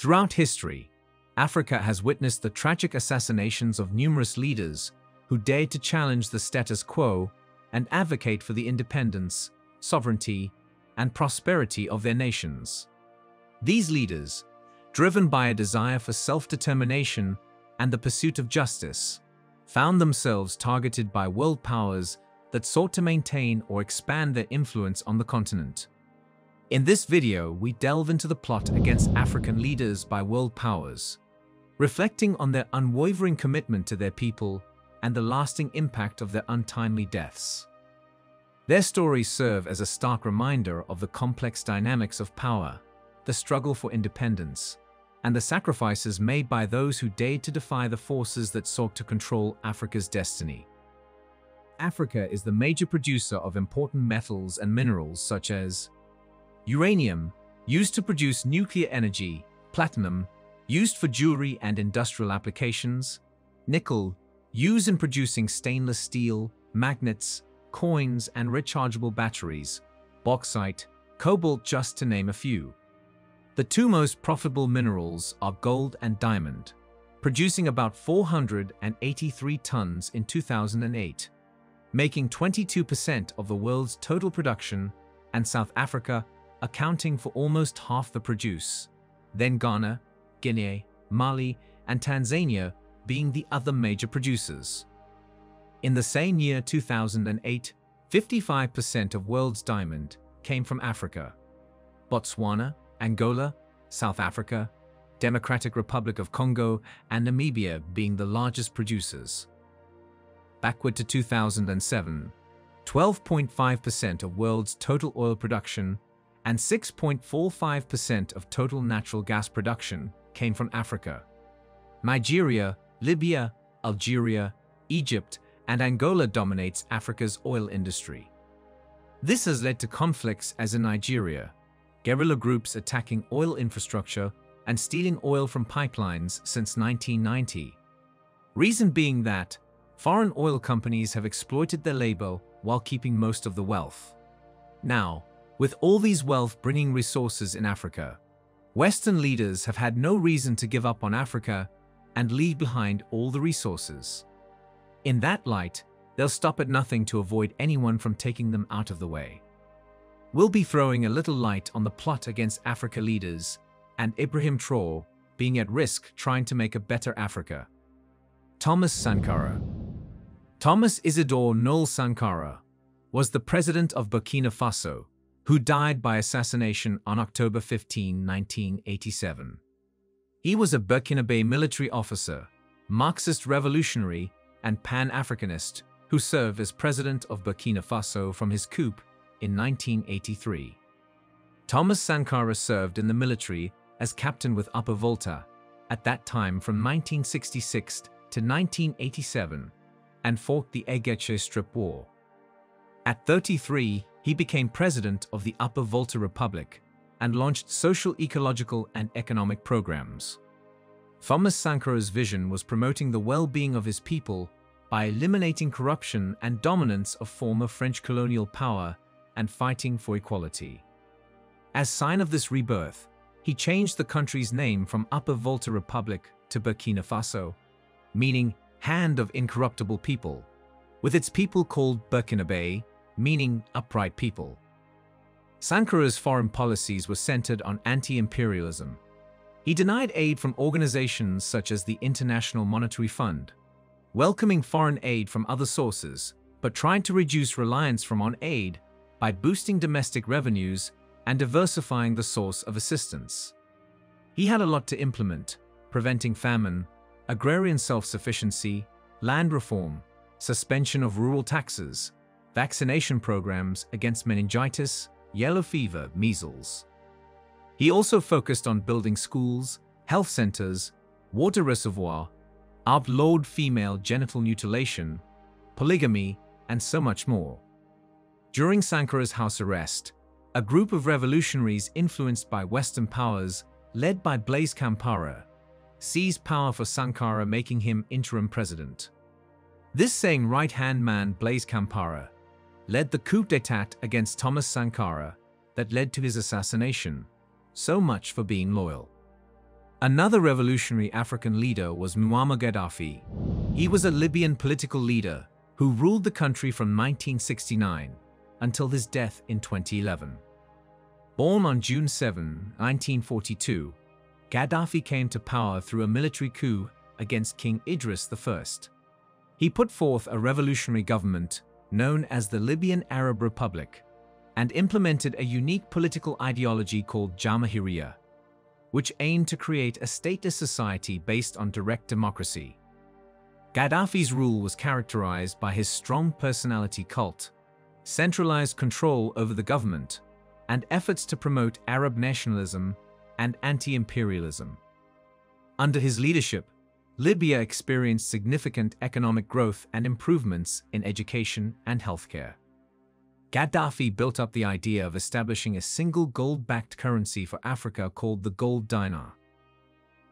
Throughout history, Africa has witnessed the tragic assassinations of numerous leaders who dared to challenge the status quo and advocate for the independence, sovereignty, and prosperity of their nations. These leaders, driven by a desire for self-determination and the pursuit of justice, found themselves targeted by world powers that sought to maintain or expand their influence on the continent. In this video, we delve into the plot against African leaders by world powers, reflecting on their unwavering commitment to their people and the lasting impact of their untimely deaths. Their stories serve as a stark reminder of the complex dynamics of power, the struggle for independence, and the sacrifices made by those who dared to defy the forces that sought to control Africa's destiny. Africa is the major producer of important metals and minerals such as uranium, used to produce nuclear energy; platinum, used for jewelry and industrial applications; nickel, used in producing stainless steel, magnets, coins, and rechargeable batteries; bauxite, cobalt, just to name a few. The two most profitable minerals are gold and diamond, producing about 483 tons in 2008, making 22% of the world's total production, and South Africa accounting for almost half the produce, then Ghana, Guinea, Mali, and Tanzania being the other major producers. In the same year 2008, 55% of world's diamond came from Africa. Botswana, Angola, South Africa, Democratic Republic of Congo, and Namibia being the largest producers. Backward to 2007, 12.5% of world's total oil production and 6.45% of total natural gas production came from Africa. Nigeria, Libya, Algeria, Egypt, and Angola dominates Africa's oil industry. This has led to conflicts as in Nigeria, guerrilla groups attacking oil infrastructure and stealing oil from pipelines since 1990. Reason being that foreign oil companies have exploited their labor while keeping most of the wealth. Now, with all these wealth-bringing resources in Africa, Western leaders have had no reason to give up on Africa and leave behind all the resources. In that light, they'll stop at nothing to avoid anyone from taking them out of the way. We'll be throwing a little light on the plot against Africa leaders and Ibrahim Traore being at risk trying to make a better Africa. Thomas Sankara. Thomas Isidore Noel Sankara was the president of Burkina Faso, who died by assassination on October 15, 1987. He was a Burkinabe military officer, Marxist revolutionary, and Pan-Africanist who served as president of Burkina Faso from his coup in 1983. Thomas Sankara served in the military as captain with Upper Volta, at that time from 1966 to 1987, and fought the Egeche Strip War. At 33, he became president of the Upper Volta Republic and launched social, ecological, and economic programs. Thomas Sankara's vision was promoting the well-being of his people by eliminating corruption and dominance of former French colonial power and fighting for equality. As sign of this rebirth, he changed the country's name from Upper Volta Republic to Burkina Faso, meaning Hand of Incorruptible People, with its people called Burkinabe, meaning upright people. Sankara's foreign policies were centered on anti-imperialism. He denied aid from organizations such as the International Monetary Fund, welcoming foreign aid from other sources, but tried to reduce reliance on aid by boosting domestic revenues and diversifying the source of assistance. He had a lot to implement, preventing famine, agrarian self-sufficiency, land reform, suspension of rural taxes, vaccination programs against meningitis, yellow fever, measles. He also focused on building schools, health centers, water reservoir, outlawed female genital mutilation, polygamy, and so much more. During Sankara's house arrest, a group of revolutionaries influenced by Western powers, led by Blaise Compaoré, seized power for Sankara, making him interim president. This same right-hand man, Blaise Compaoré, led the coup d'état against Thomas Sankara that led to his assassination. So much for being loyal. Another revolutionary African leader was Muammar Gaddafi. He was a Libyan political leader who ruled the country from 1969 until his death in 2011. Born on June 7, 1942, Gaddafi came to power through a military coup against King Idris I. He put forth a revolutionary government known as the Libyan Arab Republic and implemented a unique political ideology called Jamahiriya, which aimed to create a stateless society based on direct democracy. Gaddafi's rule was characterized by his strong personality cult, centralized control over the government, and efforts to promote Arab nationalism and anti-imperialism. Under his leadership, Libya experienced significant economic growth and improvements in education and healthcare. Gaddafi built up the idea of establishing a single gold-backed currency for Africa called the gold dinar.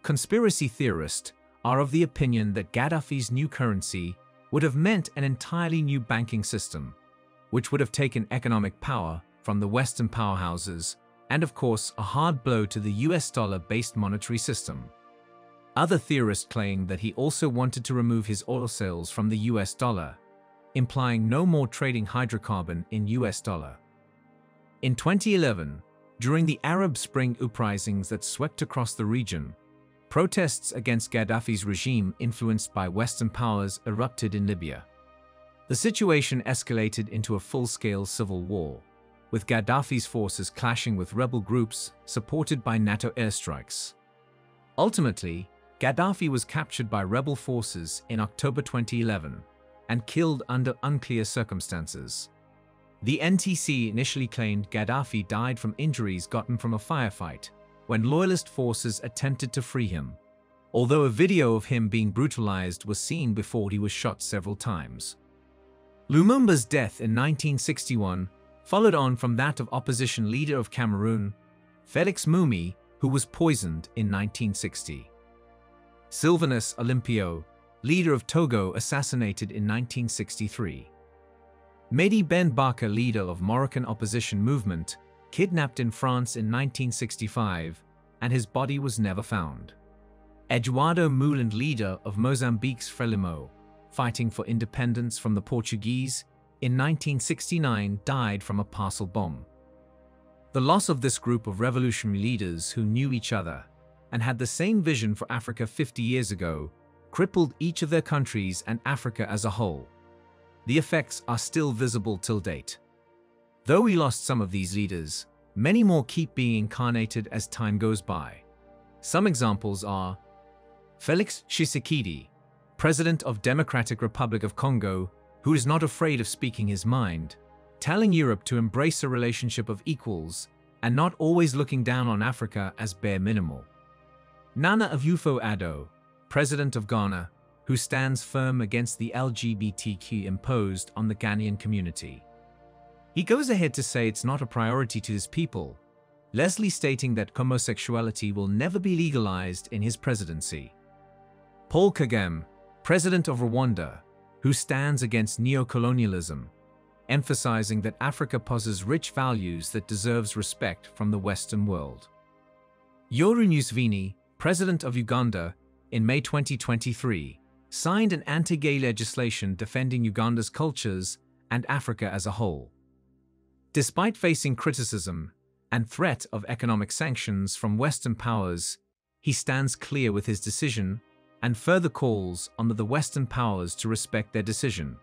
Conspiracy theorists are of the opinion that Gaddafi's new currency would have meant an entirely new banking system, which would have taken economic power from the Western powerhouses and, of course, a hard blow to the US dollar-based monetary system. Other theorists claim that he also wanted to remove his oil sales from the US dollar, implying no more trading hydrocarbon in US dollar. In 2011, during the Arab Spring uprisings that swept across the region, protests against Gaddafi's regime influenced by Western powers erupted in Libya. The situation escalated into a full-scale civil war, with Gaddafi's forces clashing with rebel groups supported by NATO airstrikes. Ultimately, Gaddafi was captured by rebel forces in October 2011 and killed under unclear circumstances. The NTC initially claimed Gaddafi died from injuries gotten from a firefight when loyalist forces attempted to free him, although a video of him being brutalized was seen before he was shot several times. Lumumba's death in 1961 followed on from that of opposition leader of Cameroon, Félix Moumi, who was poisoned in 1960. Sylvanus Olympio, leader of Togo, assassinated in 1963. Mehdi Ben Barka, leader of Moroccan opposition movement, kidnapped in France in 1965, and his body was never found. Eduardo Moulin, leader of Mozambique's Frelimo, fighting for independence from the Portuguese, in 1969 died from a parcel bomb. The loss of this group of revolutionary leaders who knew each other and had the same vision for Africa 50 years ago crippled each of their countries and Africa as a whole. The effects are still visible till date. Though we lost some of these leaders, many more keep being incarnated as time goes by. Some examples are Félix Tshisekedi, President of Democratic Republic of Congo, who is not afraid of speaking his mind, telling Europe to embrace a relationship of equals and not always looking down on Africa as bare minimal. Nana Akufo-Addo, President of Ghana, who stands firm against the LGBTQ imposed on the Ghanaian community. He goes ahead to say it's not a priority to his people, Leslie stating that homosexuality will never be legalized in his presidency. Paul Kagame, President of Rwanda, who stands against neocolonialism, emphasizing that Africa possesses rich values that deserves respect from the Western world. Yoweri Museveni, President of Uganda, in May 2023, signed an anti-gay legislation defending Uganda's cultures and Africa as a whole. Despite facing criticism and threat of economic sanctions from Western powers, he stands clear with his decision and further calls on the Western powers to respect their decision.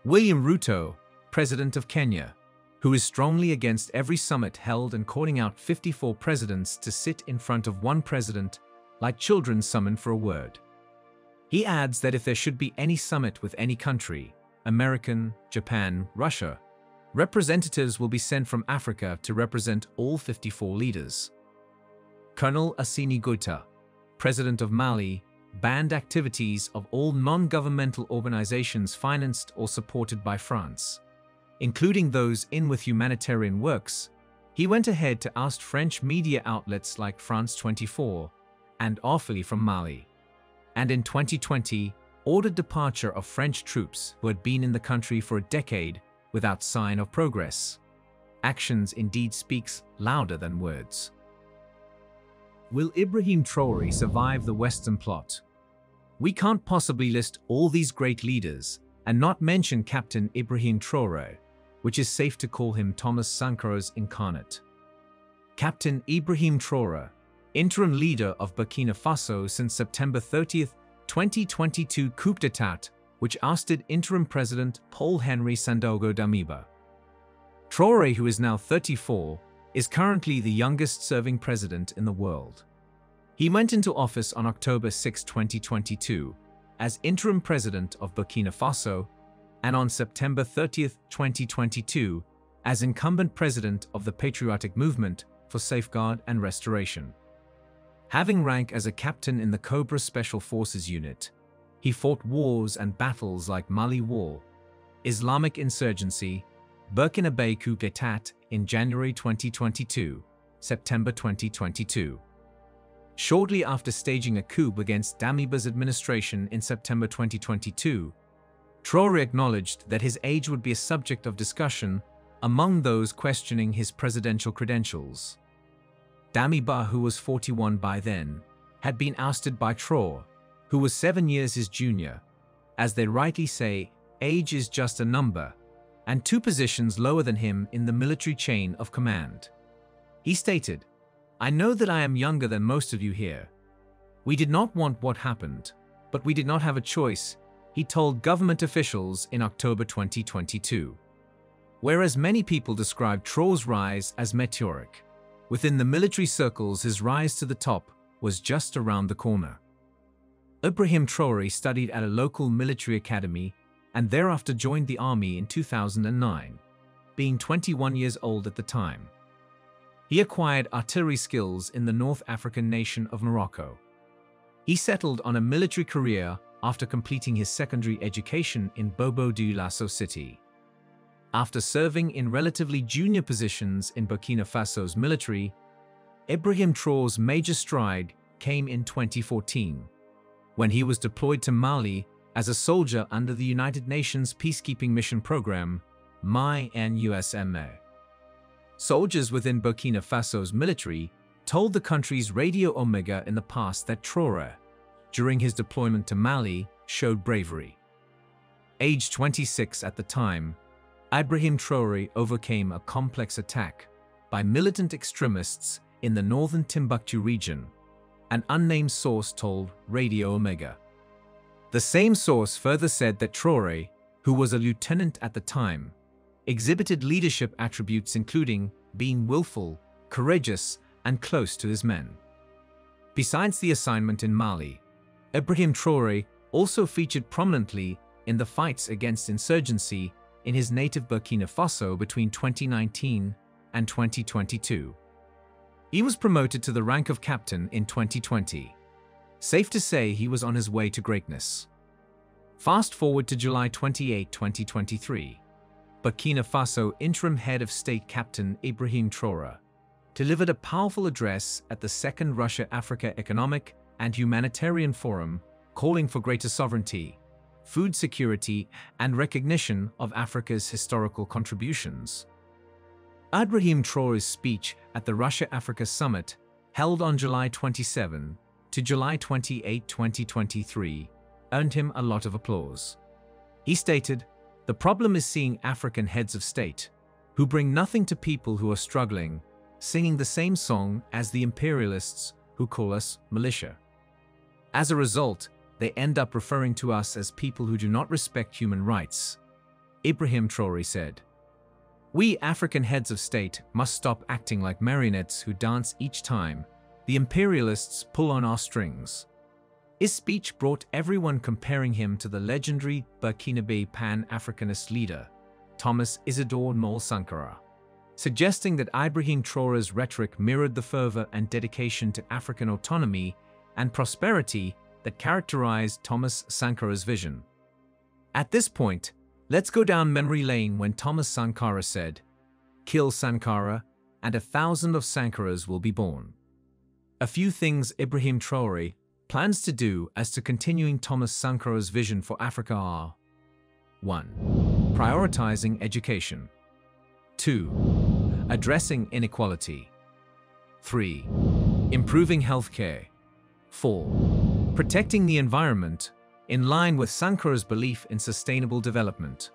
William Ruto, President of Kenya, who is strongly against every summit held and calling out 54 presidents to sit in front of one president like children summoned for a word. He adds that if there should be any summit with any country, American, Japan, Russia, representatives will be sent from Africa to represent all 54 leaders. Colonel Assimi Goïta, President of Mali, banned activities of all non-governmental organizations financed or supported by France, including those in with humanitarian works. He went ahead to oust French media outlets like France 24 and Awfully from Mali, and in 2020 ordered departure of French troops who had been in the country for a decade without sign of progress. Actions indeed speaks louder than words. Will Ibrahim Traoré survive the Western plot? We can't possibly list all these great leaders and not mention Captain Ibrahim Traoré, which is safe to call him Thomas Sankara's incarnate. Captain Ibrahim Traoré, interim leader of Burkina Faso since September 30, 2022 coup d'état, which ousted interim president Paul-Henri Sandaogo Damiba. Traoré, who is now 34, is currently the youngest serving president in the world. He went into office on October 6, 2022, as interim president of Burkina Faso, and on September 30, 2022, as incumbent president of the Patriotic Movement for Safeguard and Restoration. Having rank as a captain in the Cobra Special Forces Unit, he fought wars and battles like Mali War, Islamic insurgency, Burkinabe coup d'état in January 2022, September 2022. Shortly after staging a coup against Damiba's administration in September 2022, Traoré acknowledged that his age would be a subject of discussion among those questioning his presidential credentials. Damiba, who was 41 by then, had been ousted by Traoré, who was 7 years his junior. As they rightly say, age is just a number, and 2 positions lower than him in the military chain of command. He stated, "I know that I am younger than most of you here. We did not want what happened, but we did not have a choice," he told government officials in October 2022. Whereas many people described Traoré's rise as meteoric, within the military circles his rise to the top was just around the corner. Ibrahim Traoré studied at a local military academy and thereafter joined the army in 2009, being 21 years old at the time. He acquired artillery skills in the North African nation of Morocco. He settled on a military career after completing his secondary education in Bobo-Dioulasso city. After serving in relatively junior positions in Burkina Faso's military, Ibrahim Traoré's major stride came in 2014, when he was deployed to Mali as a soldier under the United Nations Peacekeeping Mission Program, MINUSMA. Soldiers within Burkina Faso's military told the country's Radio Omega in the past that Traoré, during his deployment to Mali, showed bravery. Aged 26 at the time, Ibrahim Traoré overcame a complex attack by militant extremists in the northern Timbuktu region, an unnamed source told Radio Omega. The same source further said that Traoré, who was a lieutenant at the time, exhibited leadership attributes including being willful, courageous, and close to his men. Besides the assignment in Mali, Ibrahim Traoré also featured prominently in the fights against insurgency in his native Burkina Faso between 2019 and 2022. He was promoted to the rank of captain in 2020. Safe to say he was on his way to greatness. Fast forward to July 28, 2023. Burkina Faso interim head of state Captain Ibrahim Traoré delivered a powerful address at the Second Russia-Africa Economic and Humanitarian Forum, calling for greater sovereignty, food security, and recognition of Africa's historical contributions. Ibrahim Traoré's speech at the Russia-Africa Summit, held on July 27 to July 28, 2023, earned him a lot of applause. He stated, "The problem is seeing African heads of state, who bring nothing to people who are struggling, singing the same song as the imperialists who call us militia. As a result, they end up referring to us as people who do not respect human rights," Ibrahim Traoré said. "We African heads of state must stop acting like marionettes who dance each time the imperialists pull on our strings." His speech brought everyone comparing him to the legendary Burkinabe Pan-Africanist leader, Thomas Isidore Mole Sankara, suggesting that Ibrahim Traoré's rhetoric mirrored the fervor and dedication to African autonomy and prosperity that characterized Thomas Sankara's vision. At this point, let's go down memory lane when Thomas Sankara said, "Kill Sankara, and 1,000 of Sankaras will be born." A few things Ibrahim Traoré plans to do as to continuing Thomas Sankara's vision for Africa are: 1. Prioritizing education. 2. Addressing inequality. 3. Improving healthcare. 4. Protecting the environment, in line with Sankara's belief in sustainable development,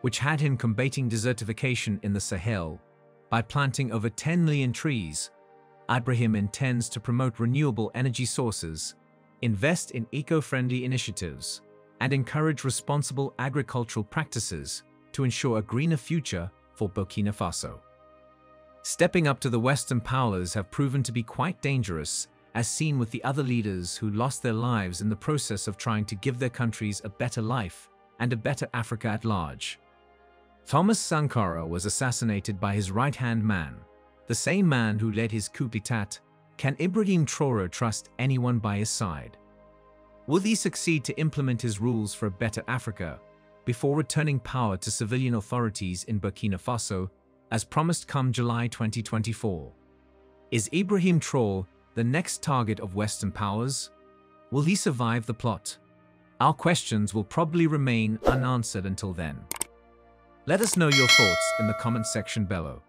which had him combating desertification in the Sahel by planting over 10 million trees. Ibrahim intends to promote renewable energy sources, invest in eco-friendly initiatives, and encourage responsible agricultural practices to ensure a greener future for Burkina Faso. Stepping up to the Western powers have proven to be quite dangerous, as seen with the other leaders who lost their lives in the process of trying to give their countries a better life and a better Africa at large. Thomas Sankara was assassinated by his right-hand man, the same man who led his coup d'état. Can Ibrahim Traoré trust anyone by his side? Will he succeed to implement his rules for a better Africa before returning power to civilian authorities in Burkina Faso, as promised come July 2024? Is Ibrahim Traoré the next target of Western powers? Will he survive the plot? Our questions will probably remain unanswered until then. Let us know your thoughts in the comment section below.